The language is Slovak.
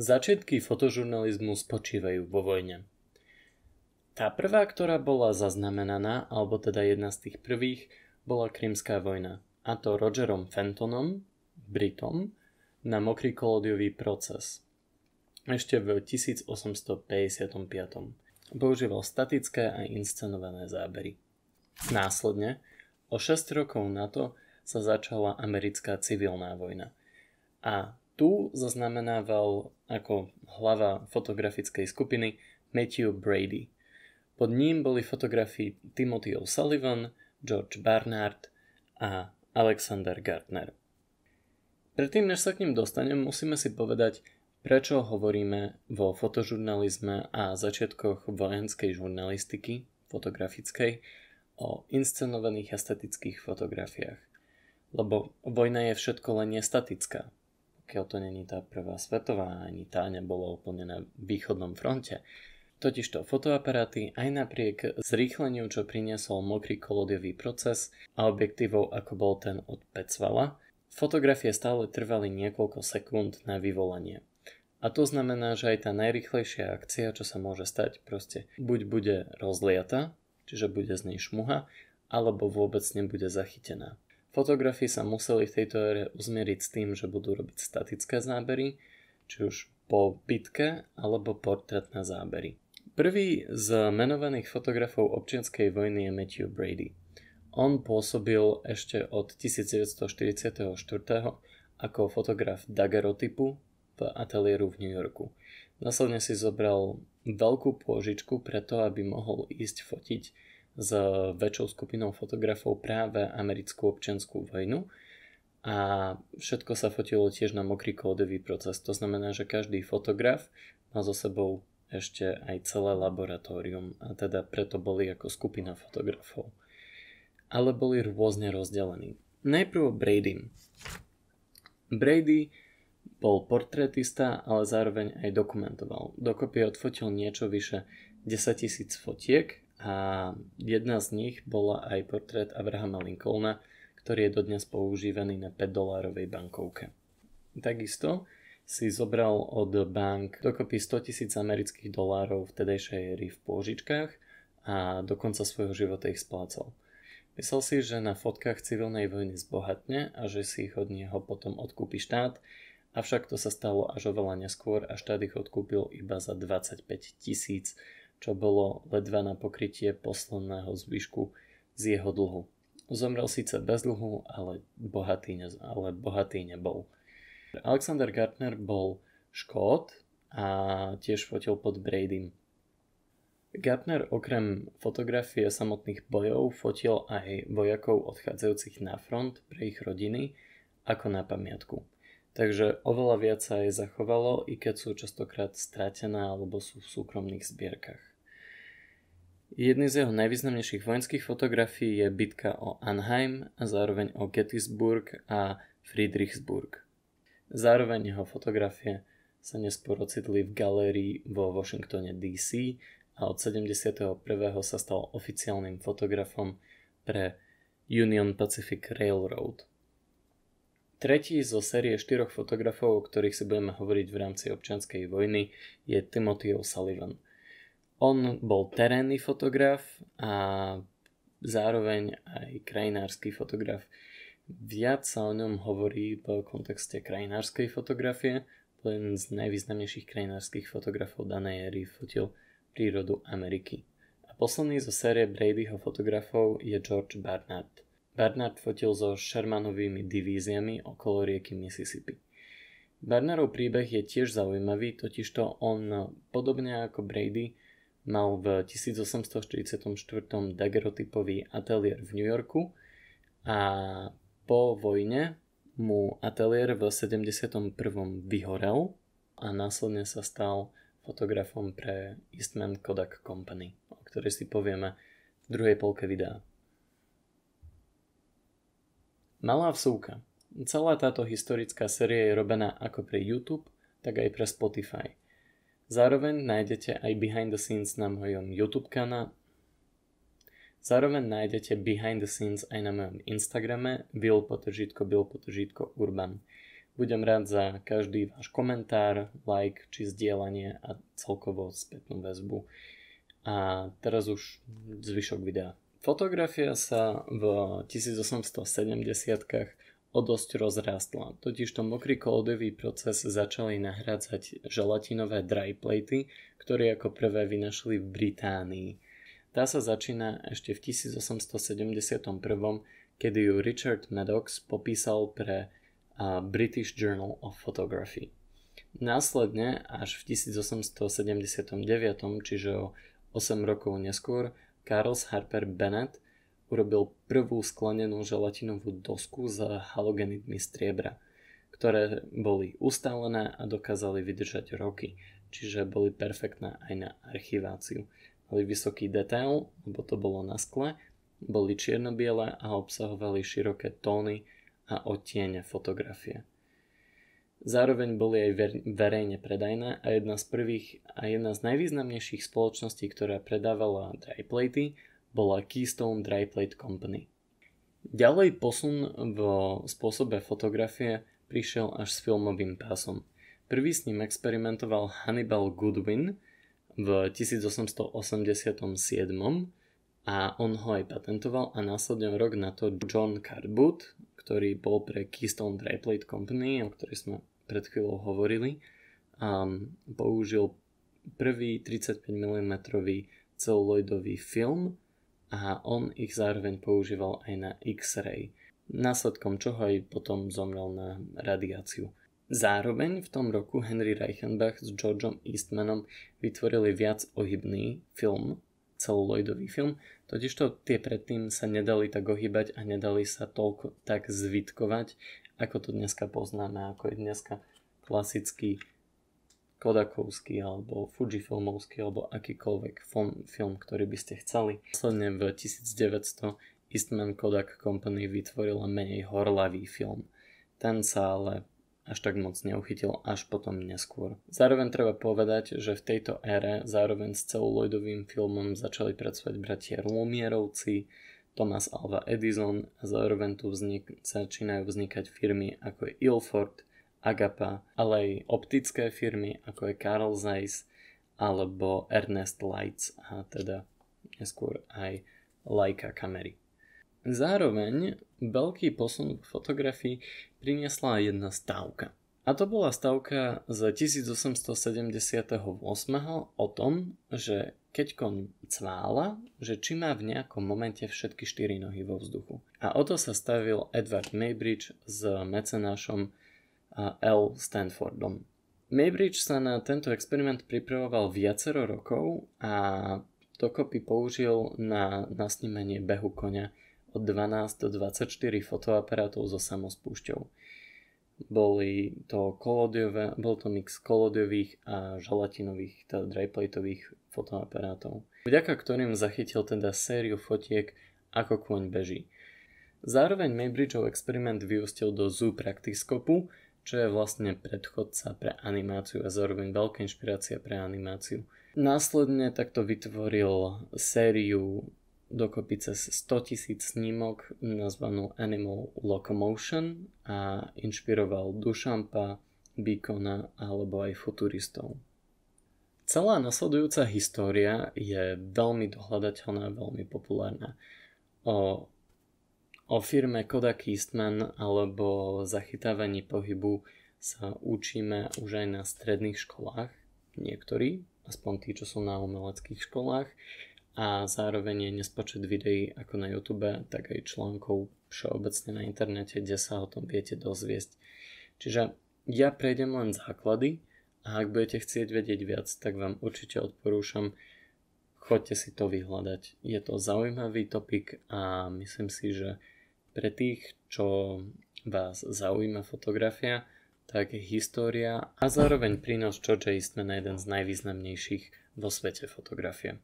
Začiatky fotožurnalizmu spočívajú vo vojne. Tá prvá, ktorá bola zaznamenaná, alebo teda jedna z tých prvých, bola Krymská vojna. A to Rogerom Fentonom, Britom, na mokrý kolódiový proces. Ešte v 1855. Používal statické a inscenované zábery. Následne, o 6 rokov na to, sa začala americká civilná vojna. A tu zaznamenával ako hlava fotografickej skupiny Matthew Brady. Pod ním boli fotografii Timothy O'Sullivan, George Barnard a Alexander Gardner. Predtým, než sa k ním dostanem, musíme si povedať, prečo hovoríme vo fotožurnalizme a začiatkoch vojenskej žurnalistiky, fotografickej, o inscenovaných a statických fotografiách. Lebo vojna je všetko len nestatická. Pokiaľ to není tá prvá svetová, ani tá nebola úplne na východnom fronte. Totižto fotoaparáty aj napriek zrýchleniu, čo priniesol mokrý kolódiový proces a objektívov ako bol ten od Petzvala, fotografie stále trvali niekoľko sekúnd na vyvolanie. A to znamená, že aj tá najrýchlejšia akcia, čo sa môže stať, proste buď bude rozliata, čiže bude z nej šmuha, alebo vôbec nebude zachytená. Fotografii sa museli v tejto ére uzmieriť s tým, že budú robiť statické zábery, či už po bitke, alebo portrétne zábery. Prvý z menovaných fotografov občianskej vojny je Matthew Brady. On pôsobil ešte od 1944 ako fotograf daguerreotypu v ateliéru v New Yorku. Následne si zobral veľkú pôžičku preto, aby mohol ísť fotiť s väčšou skupinou fotografov práve americkú občiansku vojnu a všetko sa fotilo tiež na mokrý kódový proces. To znamená, že každý fotograf má so sebou ešte aj celé laboratórium a teda preto boli ako skupina fotografov. Ale boli rôzne rozdelení. Najprv Brady. Brady bol portrétista, ale zároveň aj dokumentoval. Dokopy odfotil niečo vyše 10 000 fotiek a jedna z nich bola aj portrét Abrahama Lincolna, ktorý je dodnes používaný na $5 bankovke. Takisto si zobral od bank dokopy 100 000 amerických dolárov vtedejšej éry v pôžičkách a do konca svojho života ich splácal. Myslel si, že na fotkách civilnej vojny zbohatne a že si ich od neho potom odkúpi štát, avšak to sa stalo až oveľa neskôr a štát ich odkúpil iba za 25 000, čo bolo ledva na pokrytie posledného zvyšku z jeho dlhu. Zomrel síce bez dlhu, ale bohatý nebol. Alexander Gardner bol Škót a tiež fotil pod Bradym. Gardner okrem fotografie samotných bojov fotil aj vojakov odchádzajúcich na front pre ich rodiny ako na pamiatku. Takže oveľa viac sa aj zachovalo, i keď sú častokrát stratené alebo sú v súkromných zbierkach. Jedný z jeho najvýznamnejších vojenských fotografií je bitka o Arnhem a zároveň o Gettysburg a Friedrichsburg. Zároveň jeho fotografie sa neskôr ocitli v galérii vo Washingtone DC a od 71. sa stal oficiálnym fotografom pre Union Pacific Railroad. Tretí zo série 4 fotografov, o ktorých si budeme hovoriť v rámci občianskej vojny, je Timothy O'Sullivan. On bol terénny fotograf a zároveň aj krajinársky fotograf. Viac sa o ňom hovorí v kontexte krajinárskej fotografie. Jeden z najvýznamnejších krajinárskych fotografov danej éry fotil prírodu Ameriky. A posledný zo série Bradyho fotografov je George Barnard. Barnard fotil so Shermanovými divíziami okolo rieky Mississippi. Barnardov príbeh je tiež zaujímavý, totižto on, podobne ako Brady, mal v 1844 daguerreotypový ateliér v New Yorku a po vojne mu ateliér v 71. vyhorel a následne sa stal fotografom pre Eastman Kodak Company, o ktorej si povieme v druhej polke videa. Malá vsúka. Celá táto historická séria je robená ako pre YouTube, tak aj pre Spotify. Zároveň nájdete aj behind the scenes na mojom YouTube kanále. Zároveň nájdete behind the scenes aj na mojom Instagrame bill_urban. Budem rád za každý váš komentár, like či zdieľanie a celkovo spätnú väzbu. A teraz už zvyšok videa. Fotografia sa v 1870-kách o dosť rozrástla, totižto mokrý kolodiový proces začali nahrádzať želatinové dry platey, ktoré ako prvé vynašli v Británii. Tá sa začína ešte v 1871, kedy ju Richard Maddox popísal pre British Journal of Photography. Následne až v 1879, čiže o 8 rokov neskôr, Charles Harper Bennett urobil prvú sklenenú želatinovú dosku s halogenidmi striebra, ktoré boli ustálené a dokázali vydržať roky, čiže boli perfektné aj na archiváciu. Mali vysoký detail, lebo to bolo na skle, boli čierno-biele a obsahovali široké tóny a odtiene fotografie. Zároveň boli aj verejne predajné a jedna z najvýznamnejších spoločností, ktorá predávala dry platey, bola Keystone Dry Plate Company. Ďalej posun v spôsobe fotografie prišiel až s filmovým pásom. Prvý s ním experimentoval Hannibal Goodwin v 1887 a on ho aj patentoval a následne rok na to John Cardboot, ktorý bol pre Keystone Dry Plate Company, o ktorej sme pred chvíľou hovorili, použil prvý 35 mm celuloidový film a on ich zároveň používal aj na X-ray, následkom čoho aj potom zomrel na radiáciu. Zároveň v tom roku Henry Reichenbach s Georgeom Eastmanom vytvorili viac ohybný film, celuloidový film, totižto tie predtým sa nedali tak ohýbať a nedali sa toľko tak zvitkovať, ako to dneska poznáme, ako je dneska klasický Kodakovský alebo Fujifilmovský alebo akýkoľvek film, ktorý by ste chceli. Následne v 1900 Eastman Kodak Company vytvorila menej horlavý film. Ten sa ale až tak moc neuchytil až potom neskôr. Zároveň treba povedať, že v tejto ére zároveň s celuloidovým filmom začali pracovať bratia Lumierovci, Thomas Alva Edison a zároveň tu začínajú vznikať firmy ako je Ilford, Agapa, ale aj optické firmy ako je Carl Zeiss alebo Ernest Lights a teda neskôr aj Leica kamery. Zároveň veľký posun v fotografii priniesla jedna stavka. A to bola stavka z 1878 o tom, že keď koň cvála, že či má v nejakom momente všetky 4 nohy vo vzduchu. A o to sa stavil Edward Muybridge s mecenášom L. Stanfordom. Muybridge sa na tento experiment pripravoval viacero rokov a dokopy použil na nasnímanie behu koňa od 12 do 24 fotoaparátov so samospúšťou. Bol to mix kolódiových a želatinových, teda dryplatových fotoaparátov, vďaka ktorým zachytil teda sériu fotiek ako kôň beží. Zároveň Muybridgeov experiment vyústil do zoopraktiskopu, čo je vlastne predchodca pre animáciu a zároveň veľká inšpirácia pre animáciu. Následne takto vytvoril sériu dokopy cez 100 000 snímok nazvanú Animal Locomotion a inšpiroval Duchampa, Bacona alebo aj futuristov. Celá nasledujúca história je veľmi dohľadateľná a veľmi populárna. O firme Kodak Eastman alebo zachytávaní pohybu sa učíme už aj na stredných školách, niektorí, aspoň tí, čo sú na umeleckých školách, a zároveň je nespočet videí ako na YouTube, tak aj článkov všeobecne na internete, kde sa o tom viete dozviesť. Čiže ja prejdem len základy a ak budete chcieť vedieť viac, tak vám určite odporúčam, choďte si to vyhľadať. Je to zaujímavý topik a myslím si, že pre tých, čo vás zaujíma fotografia, tak história a zároveň prínos Georgea Eastmana je jeden z najvýznamnejších vo svete fotografie.